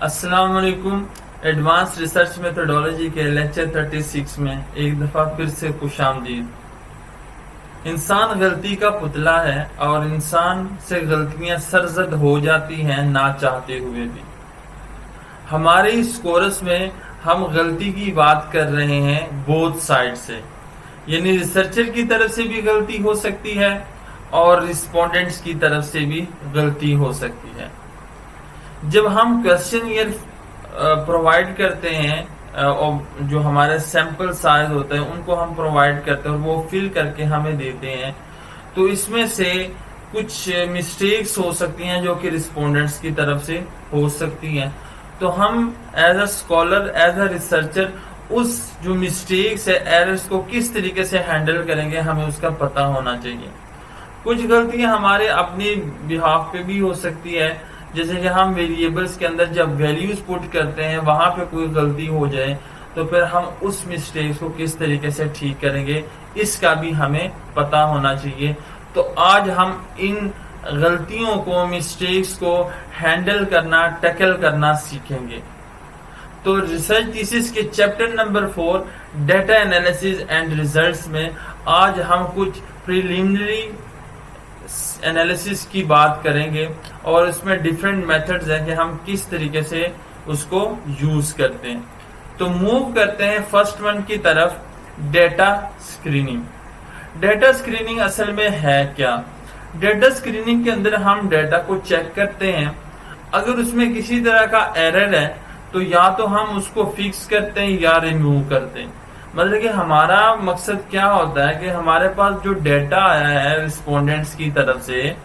अस्सलाम वालेकुम। Advance research methodology के लेक्चर 36 में एक दफा फिर से खुशामदीद। इंसान गलती का पुतला है और इंसान से गलतियां सरजद हो जाती हैं ना चाहते हुए भी। हमारे इस कोर्स में हम गलती की बात कर रहे हैं बोथ साइड से, यानी रिसर्चर की तरफ से भी गलती हो सकती है और रिस्पोंडेंट्स की तरफ से भी गलती हो सकती है। जब हम क्वेश्चन ईयर प्रोवाइड करते हैं और जो हमारे सैंपल साइज होते हैं उनको हम प्रोवाइड करते हैं और वो फिल करके हमें देते हैं, तो इसमें से कुछ मिस्टेक्स हो सकती हैं जो कि रिस्पोंडेंट्स की तरफ से हो सकती हैं। तो हम as a scholar, as a researcher उस जो मिस्टेक्स है, एरर्स को किस तरीके से हैंडल करेंगे हमें उसका पता होना चाहिए। कुछ गलतियां हमारे अपने बिहाफ पे भी हो सकती है, जैसे कि हम वेरिएबल्स के अंदर जब वैल्यूज पुट करते हैं वहां पे कोई गलती हो जाए तो फिर हम उस मिस्टेक्स को किस तरीके से ठीक करेंगे इसका भी हमें पता होना चाहिए। तो आज हम इन गलतियों को, मिस्टेक्स को हैंडल करना, टैकल करना सीखेंगे। तो रिसर्च थीसिस के chapter number 4 data analysis and results में आज हम कुछ प्रिलिमिनरी एनालिसिस की बात करेंगे और इसमें डिफरेंट मेथड्स हैं कि हम किस तरीके से उसको यूज करते हैं। तो मूव करते हैं फर्स्ट वन की तरफ, डेटा स्क्रीनिंग। डेटा स्क्रीनिंग असल में है क्या? डेटा स्क्रीनिंग के अंदर हम डेटा को चेक करते हैं, अगर उसमें किसी तरह का एरर है तो या तो हम उसको फिक्स करते हैं या रिमूव करते हैं। मतलब कि हमारा मकसद क्या होता है कि हमारे पास जो डेटा आया है रिस्पोंडेंट्स की तरफ से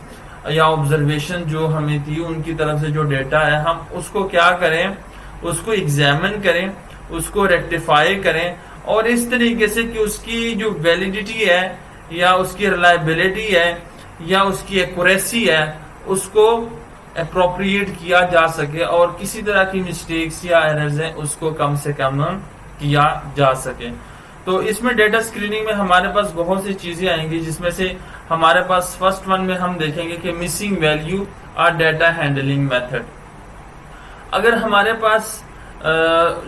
या ऑब्जर्वेशन जो हमें थी उनकी तरफ से जो डेटा है, हम उसको क्या करें, उसको एग्जामिन करें, उसको रेक्टिफाई करें और इस तरीके से कि उसकी जो वैलिडिटी है या उसकी रिलायबिलिटी है या उसकी एक्यूरेसी है उसको अप्रोप्रिएट किया जा सके और किसी तरह की मिस्टेक्स या एरर्स हैं उसको कम से कम किया जा सके। तो इसमें डेटा स्क्रीनिंग में हमारे पास बहुत सी चीजें आएंगी, जिसमें से हमारे पास फर्स्ट वन में हम देखेंगे कि मिसिंग वैल्यू और डेटा हैंडलिंग मेथड। अगर हमारे पास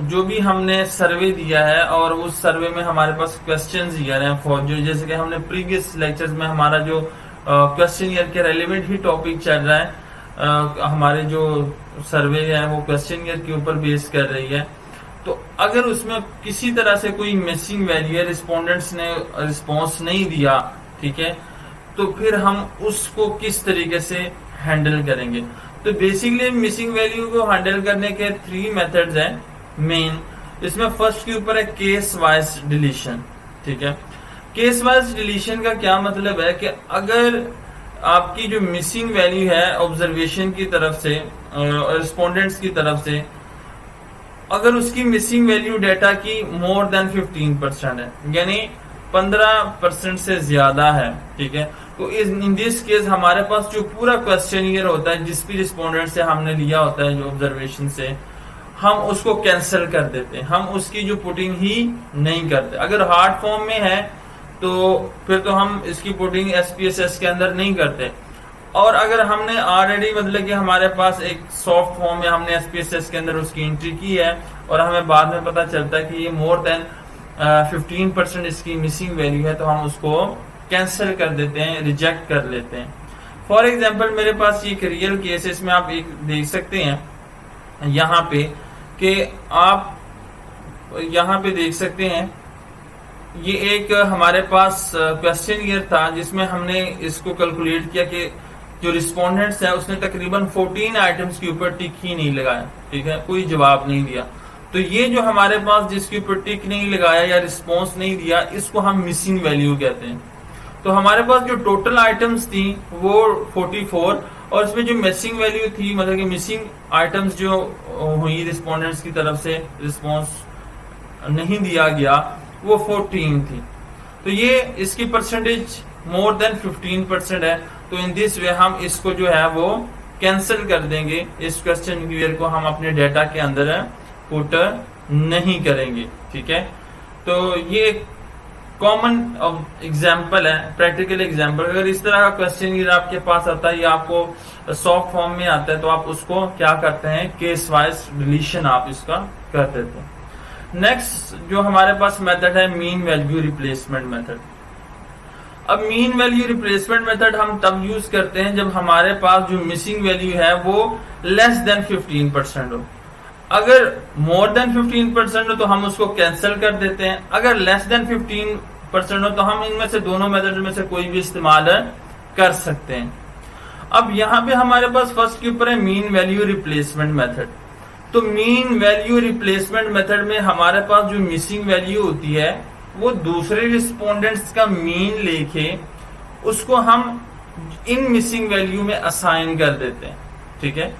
जो भी हमने सर्वे दिया है और उस सर्वे में हमारे पास क्वेश्चंस दिए हैं फॉर जो, जैसे कि हमने प्रीवियस लेक्चर्स में हमारा जो क्वेश्चन ईयर के रेलिवेंट ही टॉपिक चल रहा है, हमारे जो सर्वे है वो क्वेश्चन ईयर के ऊपर बेस कर रही है। तो अगर उसमें किसी तरह से कोई मिसिंग वैल्यू है, रिस्पोंडेंट्स ने रिस्पॉन्स नहीं दिया, ठीक है, तो फिर हम उसको किस तरीके से हैंडल करेंगे। तो बेसिकली मिसिंग वैल्यू को हैंडल करने के 3 मेथड्स हैं मेन। इसमें फर्स्ट के ऊपर है केस वाइज डिलीशन, ठीक है। केस वाइज डिलीशन का क्या मतलब है कि अगर आपकी जो मिसिंग वैल्यू है ऑब्जर्वेशन की तरफ से, रिस्पोंडेंट्स की तरफ से, अगर उसकी मिसिंग वैल्यू डेटा की मोर देन 15% है, यानी 15% से ज्यादा है, ठीक है, तो इन दिस केस हमारे पास जो पूरा क्वेश्चन ईयर होता है जिस भी रिस्पोंडेंट से हमने लिया होता है जो ऑब्जर्वेशन से, हम उसको कैंसिल कर देते हैं, हम उसकी जो पुटिंग ही नहीं करते। अगर हार्ड फॉर्म में है तो फिर तो हम इसकी पुटिंग SPSS के अंदर नहीं करते, और अगर हमने ऑलरेडी मतलब कि हमारे पास एक सॉफ्ट फॉर्म में हमने SPSS के अंदर उसकी एंट्री की है और हमें बाद में पता चलता है कि ये मोर देन 15% इसकी मिसिंग वैल्यू है, तो हम उसको कैंसिल कर देते हैं, रिजेक्ट कर लेते हैं। फॉर एग्जाम्पल मेरे पास ये एक रियल केस है, इसमें आप एक देख सकते हैं यहाँ पे कि आप यहाँ पे देख सकते हैं ये एक हमारे पास क्वेश्चन ईयर था जिसमें हमने इसको कैलकुलेट किया कि जो रिस्पोंडेंट्स है उसने तकरीबन 14 आइटम्स के ऊपर टिक ही नहीं लगाया, ठीक है, कोई जवाब नहीं दिया। तो ये जो हमारे पास जिसके ऊपर टिक नहीं लगाया या रिस्पॉन्स नहीं दिया, इसको हम मिसिंग वैल्यू कहते हैं। तो हमारे पास जो टोटल आइटम्स थी वो 44 और इसमें जो मिसिंग वैल्यू थी, मतलब कि मिसिंग आइटम्स जो हुई रिस्पोंडेंट्स की तरफ से रिस्पॉन्स नहीं दिया गया, वो 14 थी। तो ये इसकी परसेंटेज मोर देन 15% है। तो इन दिस वे हम इसको जो है वो कैंसिल कर देंगे, इस क्वेश्चन ईयर को हम अपने डेटा के अंदर पुट नहीं करेंगे, ठीक है। तो ये कॉमन एग्जाम्पल है, प्रैक्टिकल एग्जाम्पल। अगर इस तरह का क्वेश्चन आपके पास आता है या आपको सॉफ्ट फॉर्म में आता है तो आप उसको क्या करते हैं, केस वाइज डिलीशन आप इसका कर देते हैं। नेक्स्ट जो हमारे पास मेथड है, मीन वैल्यू रिप्लेसमेंट मेथड। अब मीन वैल्यू रिप्लेसमेंट मेथड हम तब यूज करते हैं जब हमारे पास जो मिसिंग वैल्यू है वो लेस देन 15% हो। अगर मोर देन 15% हो तो हम उसको कैंसिल कर देते हैं, अगर लेस देन 15% हो तो हम इनमें से दोनों मेथड में से कोई भी इस्तेमाल कर सकते हैं। अब यहाँ पे हमारे पास फर्स्ट के ऊपर है मीन वैल्यू रिप्लेसमेंट मेथड। तो मीन वैल्यू रिप्लेसमेंट मेथड में हमारे पास जो मिसिंग वैल्यू होती है वो दूसरे रिस्पोंडेंट्स का मीन लेके उसको हम इन मिसिंग वैल्यू में असाइन कर देते हैं, ठीक है।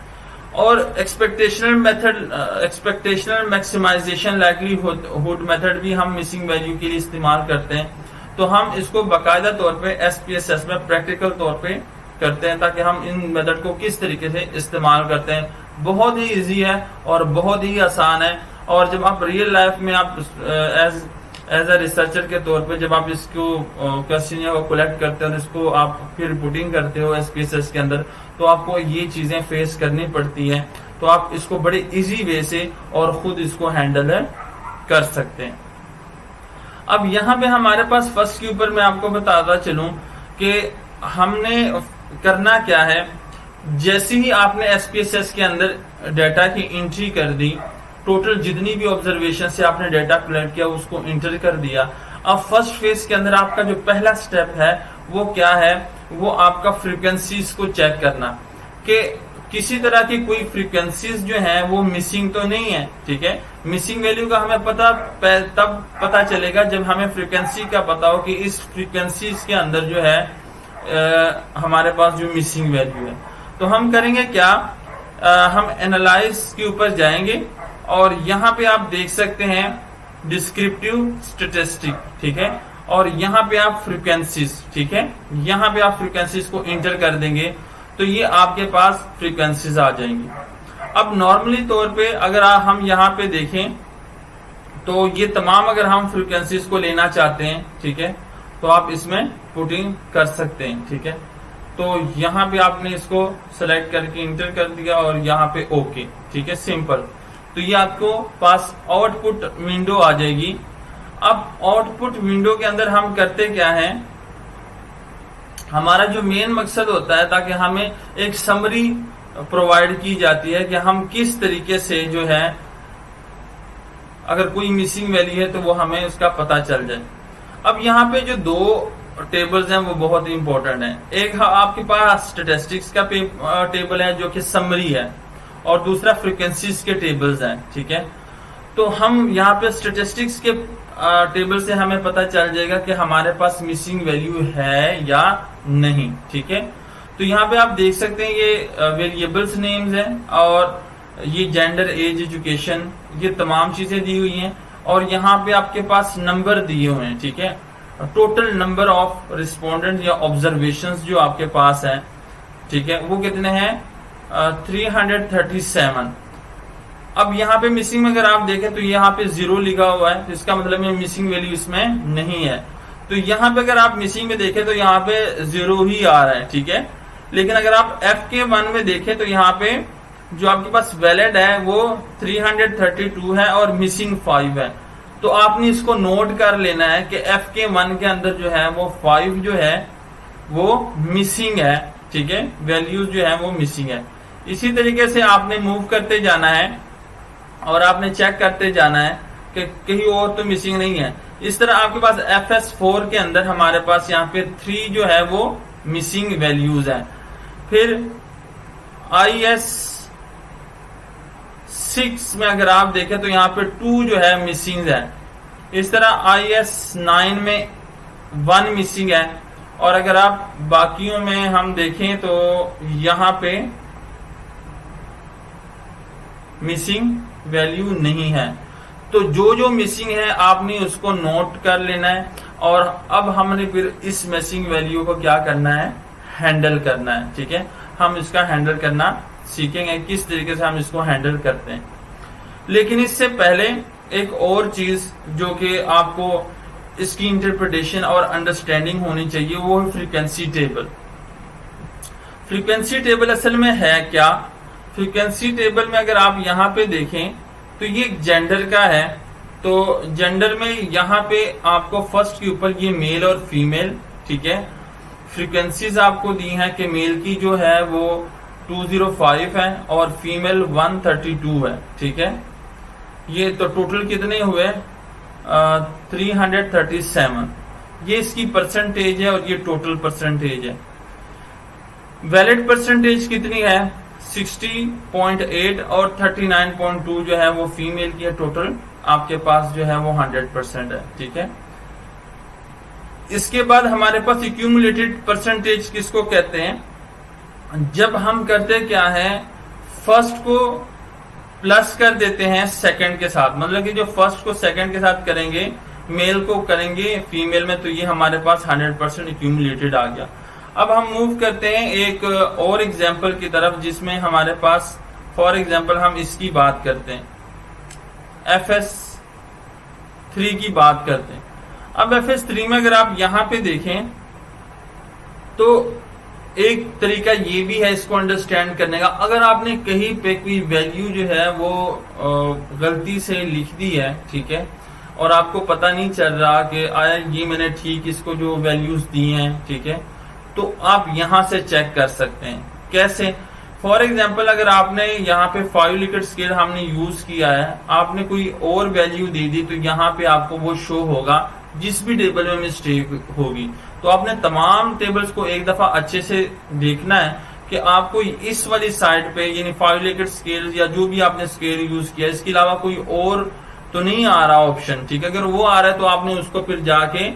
और एक्सपेक्टेशनल मेथड, एक्सपेक्टेशनल मैक्सिमाइजेशन लाइक्लीहुड मेथड भी हम मिसिंग वैल्यू के लिए इस्तेमाल करते हैं। तो हम इसको बाकायदा तौर पे एसपीएसएस में प्रैक्टिकल तौर पे करते हैं ताकि हम इन मेथड को किस तरीके से इस्तेमाल करते हैं। बहुत ही इजी है और बहुत ही आसान है। और जब आप रियल लाइफ में आप एज अ रिसर्चर के तौर पे जब आप इसको क्वेश्चन को कलेक्ट करते हो और इसको आप फिर रिपोर्टिंग करते हो एसपीएसएस के अंदर, तो आपको ये चीजें फेस करनी पड़ती हैं। तो आप इसको बड़े इजी वे से और खुद इसको हैंडल कर सकते हैं। अब यहाँ पे हमारे पास फर्स्ट के ऊपर मैं आपको बताता चलूं कि हमने करना क्या है। जैसे ही आपने एसपीएसएस के अंदर डाटा की एंट्री कर दी, टोटल जितनी भी ऑब्जर्वेशन से आपने डाटा कलेक्ट किया उसको इंटर कर दिया। अब फर्स्ट फेज के अंदर आपका जो पहला स्टेप है वो क्या है, वो आपका फ्रीक्वेंसीज को चेक करना कि किसी तरह की कोई फ्रीक्वेंसीज जो है वो मिसिंग तो नहीं है, ठीक है। मिसिंग वैल्यू का हमें तब पता चलेगा जब हमें फ्रीक्वेंसी का पता हो कि इस फ्रीक्वेंसीज के अंदर जो है हमारे पास जो मिसिंग वैल्यू है। तो हम करेंगे क्या, हम एनालाइज के ऊपर जाएंगे और यहाँ पे आप देख सकते हैं डिस्क्रिप्टिव स्टैटिस्टिक, ठीक है। और यहाँ पे आप फ्रीक्वेंसीज, ठीक है, यहाँ पे आप फ्रीक्वेंसीज को इंटर कर देंगे तो ये आपके पास फ्रीक्वेंसीज आ जाएंगी। अब नॉर्मली तौर पे अगर हम यहाँ पे देखें तो ये तमाम अगर हम फ्रीक्वेंसीज को लेना चाहते हैं, ठीक है, तो आप इसमें पुटिंग कर सकते हैं, ठीक है। तो यहाँ पे आपने इसको सेलेक्ट करके इंटर कर दिया और यहाँ पे ओके, ठीक है, सिंपल। तो ये आपको पास आउटपुट विंडो आ जाएगी। अब आउटपुट विंडो के अंदर हम करते क्या है, हमारा जो मेन मकसद होता है ताकि हमें एक समरी प्रोवाइड की जाती है कि हम किस तरीके से जो है अगर कोई मिसिंग वैल्यू है तो वो हमें उसका पता चल जाए। अब यहाँ पे जो दो टेबल्स हैं वो बहुत ही इंपॉर्टेंट है। एक आपके पास स्टैटिस्टिक्स का टेबल है जो कि समरी है और दूसरा फ्रीक्वेंसीज के टेबल्स हैं, ठीक है। तो हम यहाँ पे स्टैटिस्टिक्स के टेबल से हमें पता चल जाएगा कि हमारे पास मिसिंग वैल्यू है या नहीं, ठीक है। तो यहाँ पे आप देख सकते हैं ये वेरिएबल्स नेम्स हैं और ये जेंडर, एज, एजुकेशन, ये तमाम चीजें दी हुई हैं। और यहाँ पे आपके पास नंबर दिए हुए हैं, ठीक है। टोटल नंबर ऑफ रिस्पोंडेंट या ऑब्जर्वेशंस जो आपके पास है, ठीक है, वो कितने हैं, 337। अब यहाँ पे मिसिंग में अगर आप देखें तो यहाँ पे 0 लिखा हुआ है, तो इसका मतलब है मिसिंग वैल्यू इसमें नहीं है। तो यहाँ पे अगर आप मिसिंग में देखें तो यहाँ पे 0 ही आ रहा है, ठीक है। लेकिन अगर आप FK1 में देखें तो यहाँ पे जो आपके पास वैलिड है वो 332 है और मिसिंग 5 है। तो आपने इसको नोट कर लेना है कि FK1 के अंदर जो है वो 5 जो है वो मिसिंग है, ठीक है, वैल्यूज जो है वो मिसिंग है। इसी तरीके से आपने मूव करते जाना है और आपने चेक करते जाना है कि कहीं और तो मिसिंग नहीं है। इस तरह आपके पास FS4 के अंदर हमारे पास यहाँ पे 3 जो है वो मिसिंग वैल्यूज है। फिर IS6 में अगर आप देखें तो यहाँ पे 2 जो है मिसिंग है। इस तरह IS9 में 1 मिसिंग है। और अगर आप बाकियों में हम देखें तो यहाँ पे मिसिंग वैल्यू नहीं है। तो जो मिसिंग है आपने उसको नोट कर लेना है और अब हमने फिर इस मिसिंग वैल्यू को क्या करना है, हैंडल करना है, ठीक है। हम इसका हैंडल करना सीखेंगे किस तरीके से हम इसको हैंडल करते हैं। लेकिन इससे पहले एक और चीज जो कि आपको इसकी इंटरप्रिटेशन और अंडरस्टैंडिंग होनी चाहिए, वो है फ्रीक्वेंसी टेबल। फ्रीक्वेंसी टेबल असल में है क्या? फ्रीक्वेंसी टेबल में अगर आप यहाँ पे देखें तो ये जेंडर का है। तो जेंडर में यहाँ पे आपको फर्स्ट के ऊपर ये मेल और फीमेल, ठीक है, फ्रीक्वेंसीज आपको दी हैं कि मेल की जो है वो 205 है और फीमेल 132 है, ठीक है। ये तो टोटल कितने हुए? 337। ये इसकी परसेंटेज है और ये टोटल परसेंटेज है। वैलिड परसेंटेज कितनी है? 60.8 और 39.2 जो है वो फीमेल की है। टोटल आपके पास जो है वो 100% है, ठीक है। इसके बाद हमारे पास एक्यूमुलेटेड परसेंटेज किसको कहते हैं? जब हम करते क्या है, फर्स्ट को प्लस कर देते हैं सेकंड के साथ, मतलब कि जो फर्स्ट को सेकंड के साथ करेंगे, मेल को करेंगे फीमेल में, तो ये हमारे पास 100% एक्यूमुलेटेड आ गया। अब हम मूव करते हैं एक और एग्जांपल की तरफ, जिसमें हमारे पास फॉर एग्जांपल हम इसकी बात करते हैं, FS3 की बात करते हैं। अब FS3 में अगर आप यहां पे देखें तो एक तरीका ये भी है इसको अंडरस्टैंड करने का। अगर आपने कहीं पे कोई वैल्यू जो है वो गलती से लिख दी है, ठीक है, और आपको पता नहीं चल रहा कि आया ये मैंने ठीक इसको जो वैल्यूज दी हैं, ठीक है, तो आप यहां से चेक कर सकते हैं। कैसे? फॉर एग्जाम्पल अगर आपने यहाँ पे 5 लिकट स्केल हमने यूज किया है, आपने कोई और वैल्यू दे दी, तो यहाँ पे आपको वो शो होगा जिस भी टेबल में मिस्टेक होगी। तो आपने तमाम टेबल्स को एक दफा अच्छे से देखना है कि आपको इस वाली साइड पे यानी 5 लिकट स्केल या जो भी आपने स्केल यूज किया, इसके अलावा कोई और तो नहीं आ रहा ऑप्शन, ठीक है। अगर वो आ रहा है तो आपने उसको फिर जाके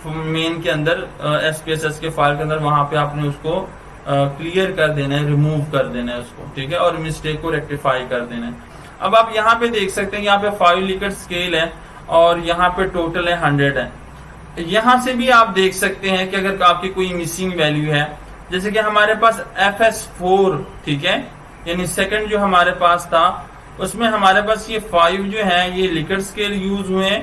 मेन के अंदर SPSS के फाइल के अंदर वहां पे आपने उसको क्लियर कर देना है, रिमूव कर देना है उसको, ठीक है, और मिस्टेक को रेक्टिफाई कर देना है। अब आप यहाँ पे देख सकते हैं, यहाँ पे 5 लिकट स्केल है और यहाँ पे टोटल है 100 है। यहां से भी आप देख सकते हैं कि अगर आपकी कोई मिसिंग वैल्यू है, जैसे कि हमारे पास FS4, ठीक है, यानी सेकंड जो हमारे पास था, उसमें हमारे पास ये 5 जो है ये लिकट स्केल यूज हुए हैं।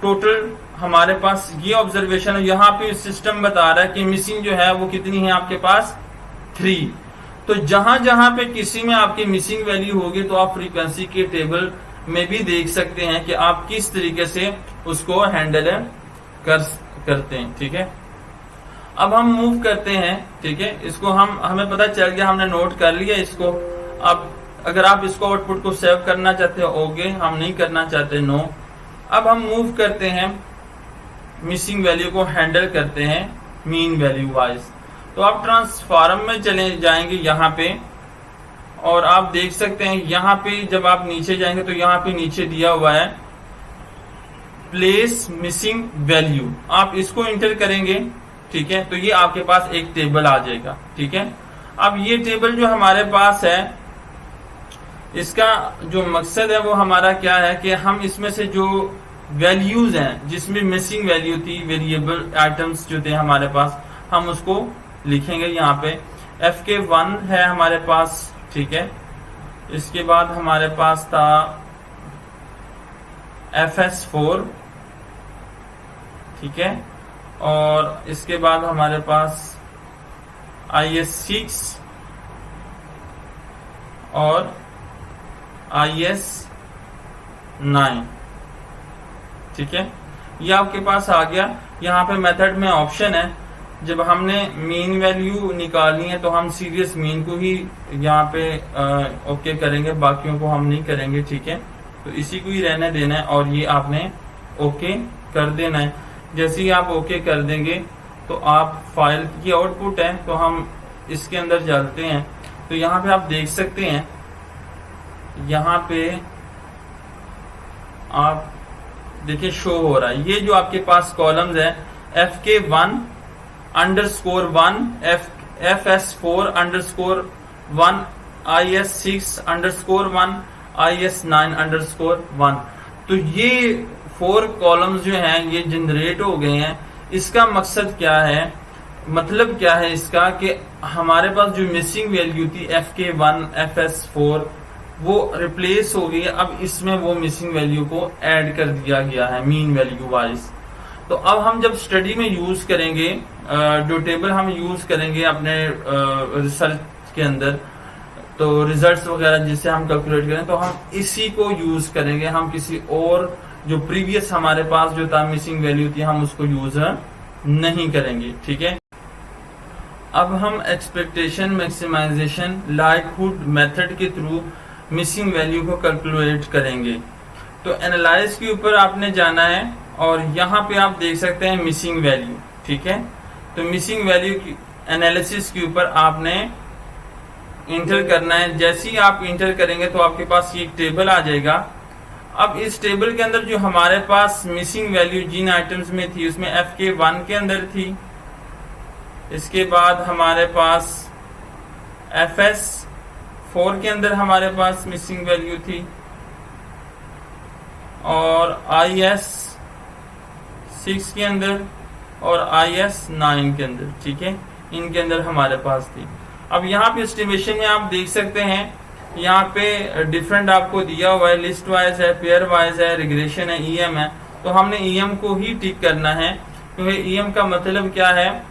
टोटल हमारे पास ये ऑब्जर्वेशन है, यहाँ पे सिस्टम बता रहा है कि मिसिंग जो है वो कितनी है आपके पास 3। तो जहां जहां पे किसी में आपकी मिसिंग वैल्यू होगी तो आप फ्रीक्वेंसी के टेबल में भी देख सकते हैं कि आप किस तरीके से उसको हैंडल करते हैं, ठीक है। अब हम मूव करते हैं, ठीक है, इसको हमें पता चल गया, हमने नोट कर लिया इसको। अब अगर आप इसको आउटपुट को सेव करना चाहते हो ओके, हम नहीं करना चाहते नो। अब हम मूव करते हैं, मिसिंग वैल्यू को हैंडल करते हैं मीन वैल्यू वाइज। तो आप ट्रांसफॉर्म में चले जाएंगे यहाँ पे, और आप देख सकते हैं यहाँ पे जब आप नीचे जाएंगे तो यहाँ पे नीचे दिया हुआ है प्लेस मिसिंग वैल्यू, आप इसको इंटर करेंगे, ठीक है, तो ये आपके पास एक टेबल आ जाएगा, ठीक है। अब ये टेबल जो हमारे पास है, इसका जो मकसद है वो हमारा क्या है कि हम इसमें से जो वैल्यूज हैं जिसमें मिसिंग वैल्यू थी, वेरिएबल आइटम्स जो थे हमारे पास, हम उसको लिखेंगे। यहाँ पे FK1 है हमारे पास, ठीक है, इसके बाद हमारे पास था FS4, ठीक है, और इसके बाद हमारे पास IS6 और IS9, ठीक है, ये आपके पास आ गया। यहाँ पे मेथड में ऑप्शन है, जब हमने मीन वैल्यू निकालनी है तो हम सीरियस मीन को ही यहाँ पे ओके करेंगे, बाकियों को हम नहीं करेंगे, ठीक है। तो इसी को ही रहने देना है और ये आपने ओके कर देना है। जैसे ही आप ओके कर देंगे तो आप फाइल की आउटपुट है, तो हम इसके अंदर चलते हैं। तो यहाँ पे आप देख सकते हैं, यहाँ पे आप देखिए शो हो रहा है, ये जो आपके पास कॉलम्स है FK1_1, FS4_1, IS6_1, IS9_1। तो ये 4 कॉलम्स जो हैं ये जनरेट हो गए हैं। इसका मकसद क्या है, मतलब क्या है इसका कि हमारे पास जो मिसिंग वैल्यू थी FK1, FS4 वो रिप्लेस हो गई है। अब इसमें वो मिसिंग वैल्यू को ऐड कर दिया गया है मीन वैल्यू वाइज। तो अब हम जब स्टडी में यूज करेंगे जो टेबल हम यूज करेंगे अपने रिसर्च के अंदर, तो रिजल्ट्स वगैरह जिससे हम कैलकुलेट करें, तो हम इसी को यूज करेंगे। हम किसी और जो प्रीवियस हमारे पास जो था मिसिंग वैल्यू थी, हम उसको यूज नहीं करेंगे। ठीक है, अब हम एक्सपेक्टेशन मैक्सिमाइजेशन लाइक्हुड मेथड के थ्रू मिसिंग वैल्यू को कैलकुलेट करेंगे। तो एनालाइज के ऊपर आपने जाना है और यहाँ पे आप देख सकते हैं मिसिंग वैल्यू। ठीक है, तो मिसिंग वैल्यू की एनालिसिस के ऊपर आपने इंटर करना है। जैसे ही आप इंटर करेंगे तो आपके पास ये टेबल आ जाएगा। अब इस टेबल के अंदर जो हमारे पास मिसिंग वैल्यू जिन आइटम्स में थी, उसमें FK1 के अंदर थी, इसके बाद हमारे पास FS4 के अंदर हमारे पास मिसिंग वैल्यू थी, और IS6 के अंदर और IS9 के अंदर। ठीक है, इनके अंदर हमारे पास थी। अब यहाँ पे एस्टिमेशन में आप देख सकते हैं, यहाँ पे डिफरेंट आपको दिया हुआ है, लिस्ट वाइज है, पेयर वाइज है, रिग्रेशन है, EM है। तो हमने EM को ही टिक करना है, क्योंकि EM का मतलब क्या है,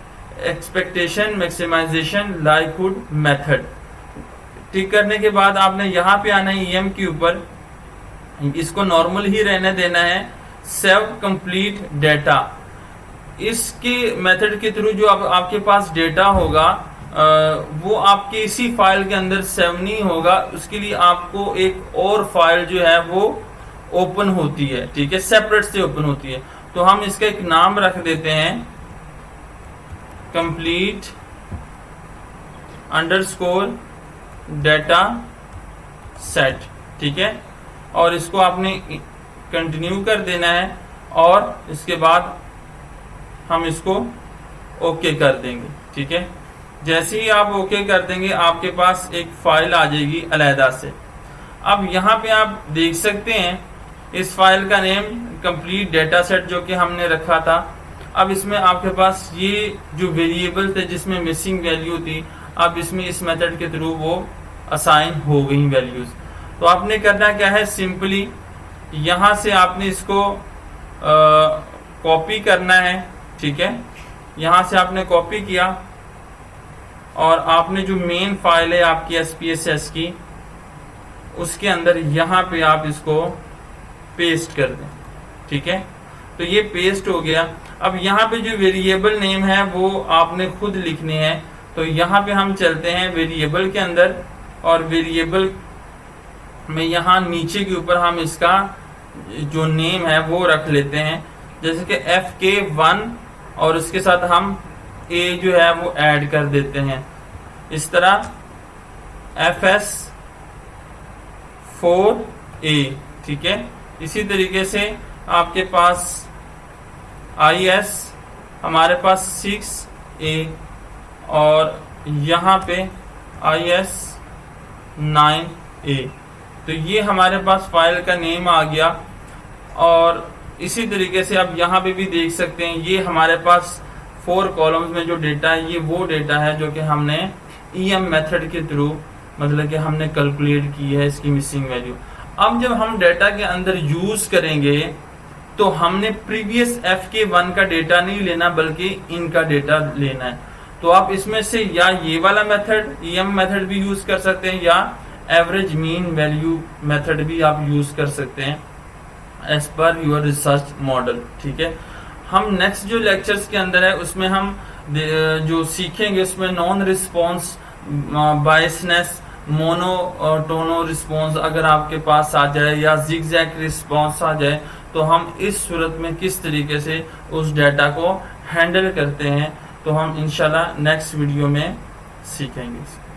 एक्सपेक्टेशन मैक्सिमाइजेशन लाइक्हुड मेथड। टिक करने के बाद आपने यहाँ पे आना है EM के ऊपर, इसको नॉर्मल ही रहने देना है, सेव कंप्लीट डेटा। इसके मेथड के थ्रू जो आपके पास डेटा होगा वो आपके इसी फाइल के अंदर सेव नहीं होगा, उसके लिए आपको एक और फाइल जो है वो ओपन होती है। ठीक है, सेपरेट से ओपन होती है। तो हम इसका एक नाम रख देते हैं, कंप्लीट अंडरस्कोर डेटा सेट। ठीक है, और इसको आपने कंटिन्यू कर देना है और इसके बाद हम इसको ओके कर देंगे। ठीक है, जैसे ही आप ओके कर देंगे आपके पास एक फाइल आ जाएगी अलहदा से। अब यहाँ पे आप देख सकते हैं इस फाइल का नेम कंप्लीट डेटा सेट जो कि हमने रखा था। अब इसमें आपके पास ये जो वेरिएबल थे जिसमें मिसिंग वैल्यू थी, अब इसमें इस मेथड के थ्रू वो असाइन हो गई वैल्यूज। तो आपने करना क्या है, सिंपली यहाँ से आपने इसको कॉपी करना है। ठीक है, यहाँ से आपने कॉपी किया और आपने जो मेन फाइल है आपकी SPSS की, उसके अंदर यहाँ पे आप इसको पेस्ट कर दें। ठीक है, तो ये पेस्ट हो गया। अब यहाँ पे जो वेरिएबल नेम है वो आपने खुद लिखने हैं। तो यहाँ पे हम चलते हैं वेरिएबल के अंदर, और वेरिएबल में यहाँ नीचे के ऊपर हम इसका जो नेम है वो रख लेते हैं, जैसे कि FK1, और इसके साथ हम A जो है वो ऐड कर देते हैं। इस तरह FS4A। ठीक है, इसी तरीके से आपके पास IS हमारे पास 6A, और यहाँ पे IS9A। तो ये हमारे पास फाइल का नेम आ गया। और इसी तरीके से आप यहाँ पे भी देख सकते हैं, ये हमारे पास 4 कॉलम्स में जो डेटा है, ये वो डेटा है जो कि हमने EM मेथड के थ्रू मतलब कि हमने कैलकुलेट की है इसकी मिसिंग वैल्यू। अब जब हम डेटा के अंदर यूज करेंगे तो हमने प्रीवियस FK1 का डेटा नहीं लेना, बल्कि इनका डेटा लेना है। तो आप इसमें से या ये वाला मेथड EM मेथड भी यूज कर सकते हैं, या एवरेज मीन वैल्यू मेथड भी आप यूज कर सकते हैं as per your research model. ठीक है, हम नेक्स्ट जो लेक्चर्स के अंदर है उसमें हम जो सीखेंगे उसमें नॉन रिस्पॉन्स, बायसनेस, मोनोटोनो रिस्पॉन्स अगर आपके पास आ जाए, या जिगजैग रिस्पॉन्स आ जाए, तो हम इस सूरत में किस तरीके से उस डेटा को हैंडल करते हैं, तो हम इंशाल्लाह नेक्स्ट वीडियो में सीखेंगे।